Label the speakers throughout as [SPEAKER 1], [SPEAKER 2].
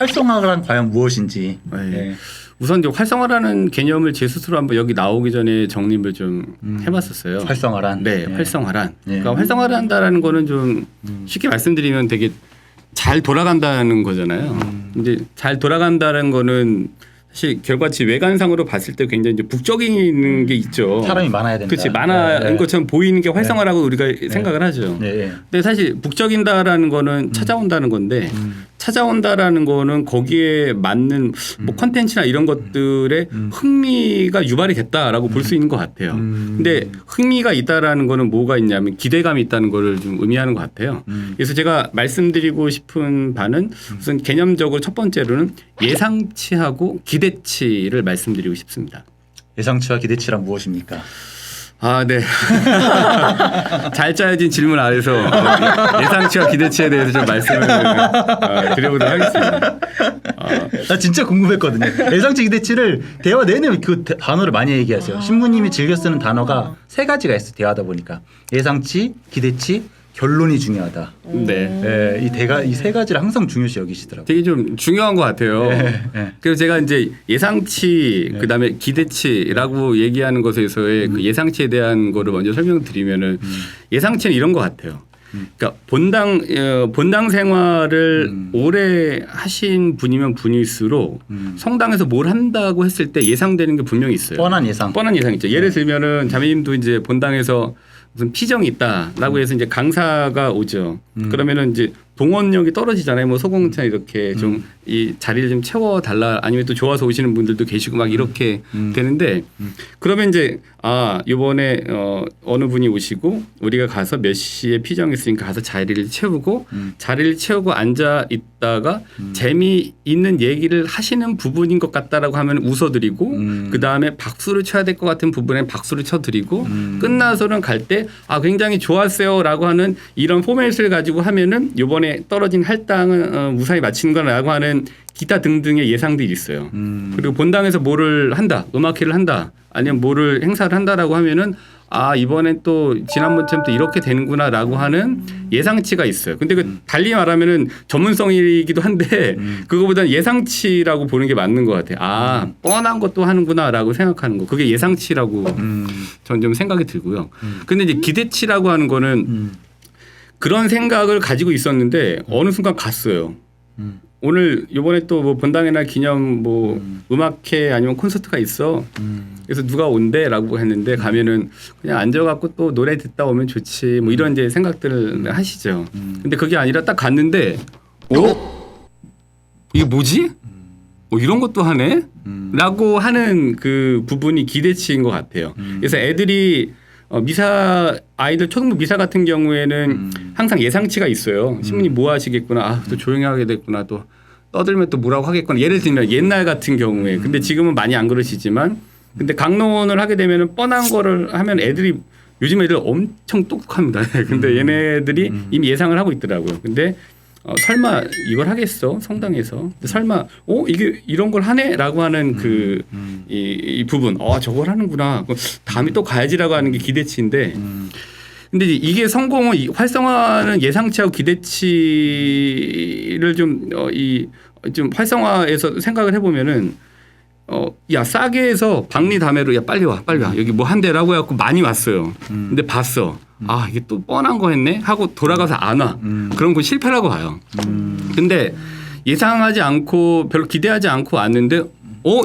[SPEAKER 1] 활성화란 과연 무엇인지. 네.
[SPEAKER 2] 우선 이제 활성화라는 개념을 제 스스로 한번 여기 나오기 전에 정립을 좀 해봤었어요.
[SPEAKER 1] 활성화란.
[SPEAKER 2] 네, 활성화란. 그러니까 활성화를 한다라는 거는 좀 쉽게 말씀드리면 되게 잘 돌아간다는 거잖아요. 근데 잘 돌아간다는 거는 사실 결과치 외관상으로 봤을 때 굉장히 이제 북적이는 게 있죠.
[SPEAKER 1] 사람이 많아야 된다.
[SPEAKER 2] 그렇지, 많은 것처럼 보이는 게 활성화라고 우리가 생각을 하죠. 근데 사실 북적인다라는 거는 찾아온다는 건데 찾아온다라는 거는 거기에 맞는 뭐 컨텐츠나 이런 것들에 흥미가 유발이 됐다라고 볼 수 있는 것 같아요. 근데 흥미가 있다라는 거는 뭐가 있냐면 기대감이 있다는 거를 좀 의미하는 것 같아요. 그래서 제가 말씀드리고 싶은 바는 우선 개념적으로 첫 번째로는 예상치하고 기대치를 말씀드리고 싶습니다.
[SPEAKER 1] 예상치와 기대치란 무엇입니까?
[SPEAKER 2] 아, 네. 잘 짜여진 질문 아래서 예상치와 기대치에 대해서 좀 말씀을 드려보도록 하겠습니다.
[SPEAKER 1] 나 진짜 궁금했거든요. 예상치 기대치를 대화 내내 그 단어를 많이 얘기하세요. 신부님이 즐겨 쓰는 단어가 세 가지가 있어요. 대화하다 보니까 예상치, 기대치, 결론이 중요하다.
[SPEAKER 2] 네.
[SPEAKER 1] 이 세 가지를 항상 중요시 여기시더라고요.
[SPEAKER 2] 되게 좀 중요한 것 같아요. 그래서 제가 이제 예상치, 그다음에 기대치라고 얘기하는 것에서의 그 예상치에 대한 거를 먼저 설명드리면은 예상치는 이런 것 같아요. 그러니까 본당 생활을 오래 하신 분이면 분일수록 성당에서 뭘 한다고 했을 때 예상되는 게 분명히 있어요.
[SPEAKER 1] 뻔한 예상.
[SPEAKER 2] 뻔한 예상 있죠. 예를 들면은 자매님도 이제 본당에서 무슨 피정이 있다라고 해서 이제 강사가 오죠. 그러면은 이제 동원력이 떨어지잖아요. 뭐 소공차 이렇게 좀 이 자리를 좀 채워달라 아니면 또 좋아서 오시는 분들도 계시고 막 이렇게 되는데 그러면 이제 이번에 어느 분이 오시고 우리가 가서 몇 시에 피정이 있으니까 가서 자리를 채우고 자리를 채우고 앉아 있다가 재미있는 얘기를 하시는 부분인 것 같다라고 하면 웃어드리고 그 다음에 박수를 쳐야 될 것 같은 부분에 박수를 쳐드리고 끝나서는 갈 때 굉장히 좋았어요라고 하는 이런 포맷을 가지고 하면은 이번에 떨어진 할당은 무사히 마치는 거라고 하는 기타 등등의 예상들이 있어요. 그리고 본당에서 뭐를 한다, 음악회를 한다, 아니면 뭐를 행사를 한다라고 하면은 이번엔 또 지난번처럼 또 이렇게 되는구나라고 하는 예상치가 있어요. 근데 그 달리 말하면은 전문성이기도 한데 그거보다는 예상치라고 보는 게 맞는 것 같아요. 뻔한 것도 하는구나라고 생각하는 거. 그게 예상치라고 전 좀 생각이 들고요. 근데 이제 기대치라고 하는 거는 그런 생각을 가지고 있었는데 어느 순간 갔어요. 오늘 이번에 또 뭐 본당의 기념 뭐 음악회 아니면 콘서트가 있어. 그래서 누가 온대라고 했는데 가면은 그냥 앉아갖고 또 노래 듣다 오면 좋지 뭐 이런 이제 생각들을 하시죠. 근데 그게 아니라 딱 갔는데 이게 뭐지? 이런 것도 하네? 라고 하는 그 부분이 기대치인 것 같아요. 그래서 애들이 아이들 초등부 미사 같은 경우에는 항상 예상치가 있어요. 신부님 뭐 하시겠구나. 또 조용히 하게 됐구나. 또 떠들면 또 뭐라고 하겠구나. 예를 들면 옛날 같은 경우에. 근데 지금은 많이 안 그러시지만 근데 강론을 하게 되면 뻔한 거를 하면 애들이 요즘 애들 엄청 똑똑합니다. 근데 얘네들이 이미 예상을 하고 있더라고요. 근데 설마 이걸 하겠어? 성당에서. 설마 이게 이런 걸 하네?라고 하는 이 부분. 저걸 하는구나. 다음에 또 가야지라고 하는 게 기대치인데 근데 이게 활성화는 예상치하고 기대치를 좀 활성화해서 생각을 해보면은 야 싸게 해서 박리담회로 야 빨리 와 여기 뭐 한대라고 해갖고 많이 왔어요. 근데 봤어. 이게 또 뻔한 거 했네 하고 돌아가서 안 와. 그런 건 실패라고 봐요. 근데 예상하지 않고 별로 기대하지 않고 왔는데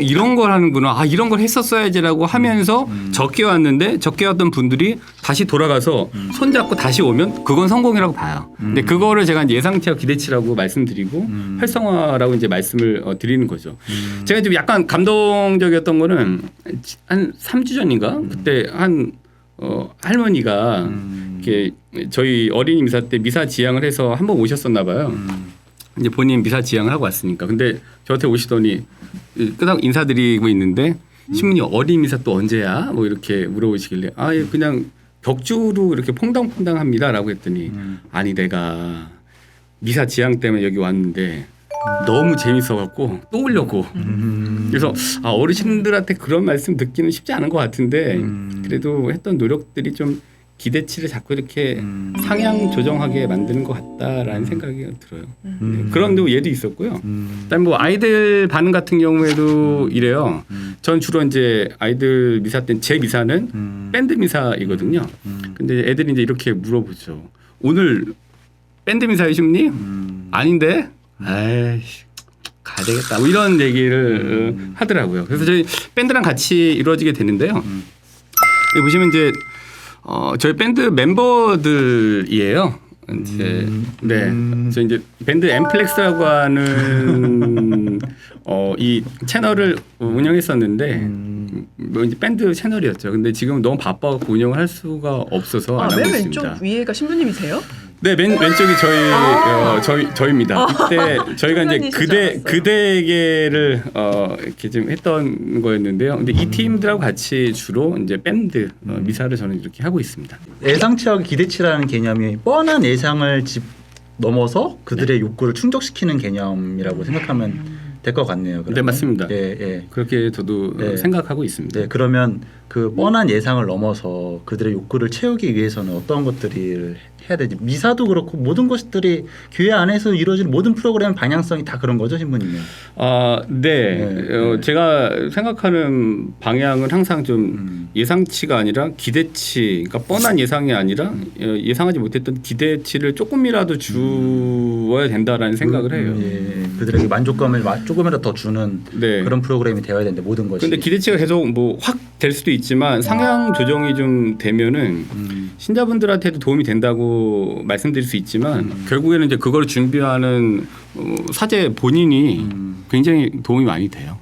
[SPEAKER 2] 이런 걸 하는구나. 이런 걸 했었어야지라고 하면서 적게 왔는데 적게 왔던 분들이 다시 돌아가서 손잡고 다시 오면 그건 성공이라고 봐요. 근데 그거를 제가 예상치와 기대치라고 말씀드리고 활성화라고 이제 말씀을 드리는 거죠. 제가 좀 약간 감동적이었던 거는 한 3주 전인가 그때 한 할머니가 이렇게 저희 어린이 미사 때 미사 지향을 해서 한번 오셨었나 봐요. 이제 본인 미사 지향을 하고 왔으니까. 근데 저한테 오시더니 끄덕 인사드리고 있는데 신부님 어린 미사 또 언제야? 뭐 이렇게 물어보시길래 그냥 격주로 이렇게 퐁당퐁당합니다라고 했더니 아니 내가 미사 지향 때문에 여기 왔는데 너무 재밌어갖고 또 오려고. 그래서 어르신들한테 그런 말씀 듣기는 쉽지 않은 것 같은데 그래도 했던 노력들이 좀 기대치를 자꾸 이렇게 상향 조정하게 만드는 것 같다라는 생각이 들어요. 네, 그런 예도 있었고요. 그다음 뭐 아이들 반응 같은 경우에도 이래요. 전 주로 이제 아이들 미사 때 제 미사는 밴드 미사이거든요. 근데 애들이 이제 이렇게 물어보죠. 오늘 밴드 미사이십니? 아닌데? 아이씨. 가야 되겠다. 뭐 이런 얘기를 하더라고요. 그래서 저희 밴드랑 같이 이루어지게 되는데요. 여기 보시면 이제 저희 밴드 멤버들이에요. 이제 네, 저 이제 밴드 엠플렉스라고 하는 이 채널을 운영했었는데 뭐 이제 밴드 채널이었죠. 근데 지금 너무 바빠갖고 운영을 할 수가 없어서 안 하고
[SPEAKER 3] 맨
[SPEAKER 2] 있습니다.
[SPEAKER 3] 왼쪽 위에가 신부님이세요?
[SPEAKER 2] 네, 맨 왼쪽이 저희입니다. 이때 저희가 이제 그대에게를 이렇게 좀 했던 거였는데요. 근데 이 팀들하고 같이 주로 이제 밴드 미사를 저는 이렇게 하고 있습니다.
[SPEAKER 1] 예상치하고 기대치라는 개념이 뻔한 예상을 넘어서 그들의 욕구를 충족시키는 개념이라고 생각하면 될 것 같네요. 그러면.
[SPEAKER 2] 네, 맞습니다.
[SPEAKER 1] 예, 예.
[SPEAKER 2] 그렇게 저도 생각하고 있습니다.
[SPEAKER 1] 네, 그러면 그 뻔한 예상을 넘어서 그들의 욕구를 채우기 위해서는 어떤 것들을 해야 되지? 미사도 그렇고 모든 것들이 교회 안에서 이루어지는 모든 프로그램 방향성이 다 그런 거죠, 신부님은?
[SPEAKER 2] 네. 제가 생각하는 방향은 항상 좀 예상치가 아니라 기대치, 그러니까 뻔한 예상이 아니라 예상하지 못했던 기대치를 조금이라도 주어야 된다라는 생각을 해요.
[SPEAKER 1] 예, 그들에게 만족감을 조금이라도 더 주는
[SPEAKER 2] 네.
[SPEAKER 1] 그런 프로그램이 되어야 되는데 모든 것이.
[SPEAKER 2] 근데 기대치가 계속 뭐 확 될 수도 있지만 상향 조정이 좀 되면은 신자분들한테도 도움이 된다고 말씀드릴 수 있지만 결국에는 이제 그걸 준비하는 사제 본인이 굉장히 도움이 많이 돼요.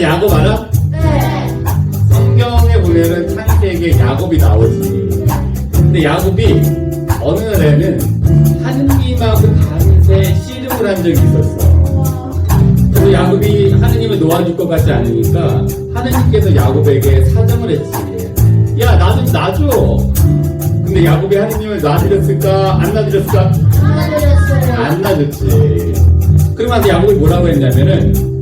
[SPEAKER 2] 야곱 알아? 네. 성경에 보면은 창세기에 야곱이 나오지. 근데 야곱이 어느 날에는 하느님하고 밤새 씨름을 한 적이 있었어. 그래서 야곱이 하느님을 놓아줄 것 같지 않으니까 하느님께서 야곱에게 사정을 했지. 야, 나 좀 놔줘. 근데 야곱이 하느님을 놔드렸을까? 안 놔드렸을까? 안 놔줬지. 그러면서 야곱이 뭐라고 했냐면은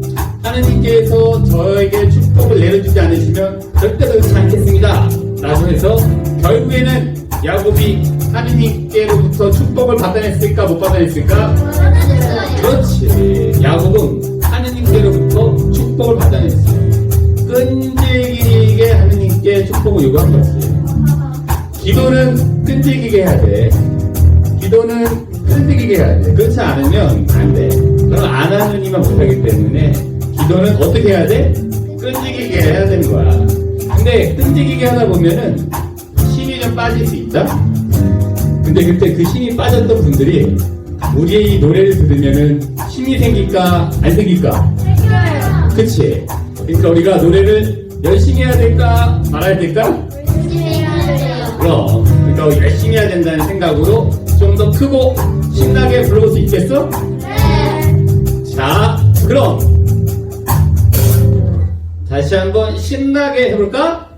[SPEAKER 2] 하느님께서 저에게 축복을 내려주지 않으시면 절대 그렇지 않겠습니다 라고 해서 결국에는 야곱이 하느님께로부터 축복을 받아냈을까 못 받아냈을까? 그렇지. 야곱은 하느님께로부터 축복을 받아냈어. 끈질기게 하느님께 축복을 요구한 거지. 기도는 끈질기게 해야 돼. 기도는 끈질기게 해야 돼. 그렇지 않으면 안 돼. 그럼 안 하는 이만 못하기 때문에 기도는 어떻게 해야 돼? 끈질기게 해야 되는 거야. 근데 끈질기게 하다 보면은 힘이 좀 빠질 수 있다? 근데 그때 그 힘이 빠졌던 분들이 우리의 이 노래를 들으면은 힘이 생길까 안 생길까?
[SPEAKER 3] 싫어요.
[SPEAKER 2] 그치? 그러니까 우리가 노래를 열심히 해야 될까 말아야 될까?
[SPEAKER 3] 열심히 해야 돼요.
[SPEAKER 2] 그럼 그러니까 열심히 해야 된다는 생각으로 좀 더 크고 신나게 불러볼 수 있겠어?
[SPEAKER 3] 네.
[SPEAKER 2] 자, 그럼 다시 한번 신나게 해볼까?